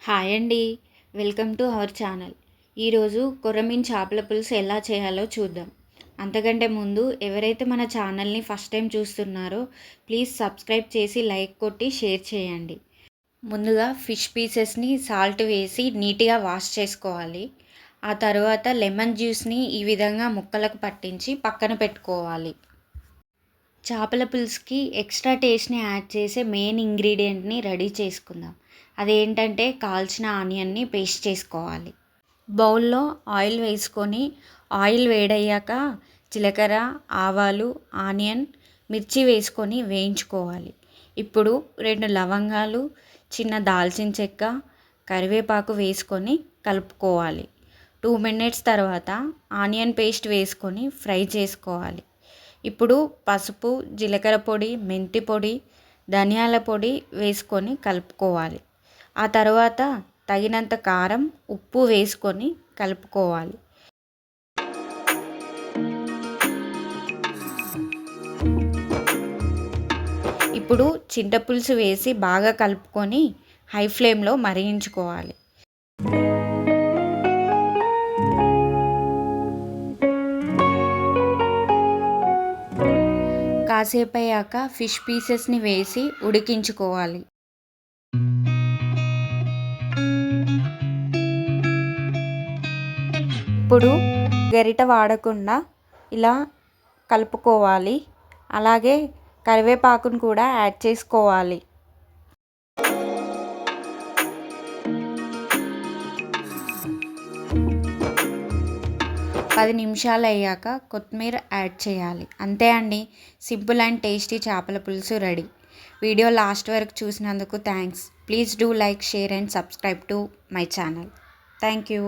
Hi అండి. Welcome to our channel. ఈరోజు కొర్రమీను చేపల పులుసు ఎలా చేయాలో చూద్దాం. అంతకంటే ముందు ఎవరైతే మన ఛానల్ని ఫస్ట్ టైం చూస్తున్నారో ప్లీజ్ సబ్స్క్రైబ్ చేసి లైక్ కొట్టి షేర్ చేయండి. ముందుగా ఫిష్ పీసెస్ని సాల్ట్ వేసి నీట్గా వాష్ చేసుకోవాలి. ఆ తర్వాత లెమన్ జ్యూస్ని ఈ విధంగా ముక్కలకు పట్టించి పక్కన పెట్టుకోవాలి. చేపల పులుసుకి ఎక్స్ట్రా టేస్ట్ని యాడ్ చేసే మెయిన్ ఇంగ్రీడియంట్ని రెడీ చేసుకుందాం. అదేంటంటే కాల్చిన ఆనియన్ని పేస్ట్ చేసుకోవాలి. బౌల్లో ఆయిల్ వేసుకొని ఆయిల్ వేడయ్యాక జీలకర్ర, ఆవాలు, ఆనియన్, మిర్చి వేసుకొని వేయించుకోవాలి. ఇప్పుడు 2 లవంగాలు, చిన్న దాల్చిన చెక్క, కరివేపాకు వేసుకొని కలుపుకోవాలి. 2 మినిట్స్ తర్వాత ఆనియన్ పేస్ట్ వేసుకొని ఫ్రై చేసుకోవాలి. ఇప్పుడు పసుపు, జీలకర్ర పొడి, మెంతి పొడి, ధనియాల పొడి వేసుకొని కలుపుకోవాలి. ఆ తర్వాత తగినంత కారం, ఉప్పు వేసుకొని కలుపుకోవాలి. ఇప్పుడు చింతపులుసు వేసి బాగా కలుపుకొని హై ఫ్లేమ్లో మరిగించుకోవాలి. కాసేపు అయ్యాక ఫిష్ పీసెస్ని వేసి ఉడికించుకోవాలి. ఇప్పుడు గరిట వాడకుండా ఇలా కలుపుకోవాలి. అలాగే కరివేపాకును కూడా యాడ్ చేసుకోవాలి. పది నిమిషాలు అయ్యాక కొత్తిమీర యాడ్ చేయాలి. అంతే అండి, సింపుల్ అండ్ టేస్టీ చేపల పులుసు రెడీ. వీడియో లాస్ట్ వరకు చూసినందుకు thanks. Please do like, share and subscribe to my channel. Thank you.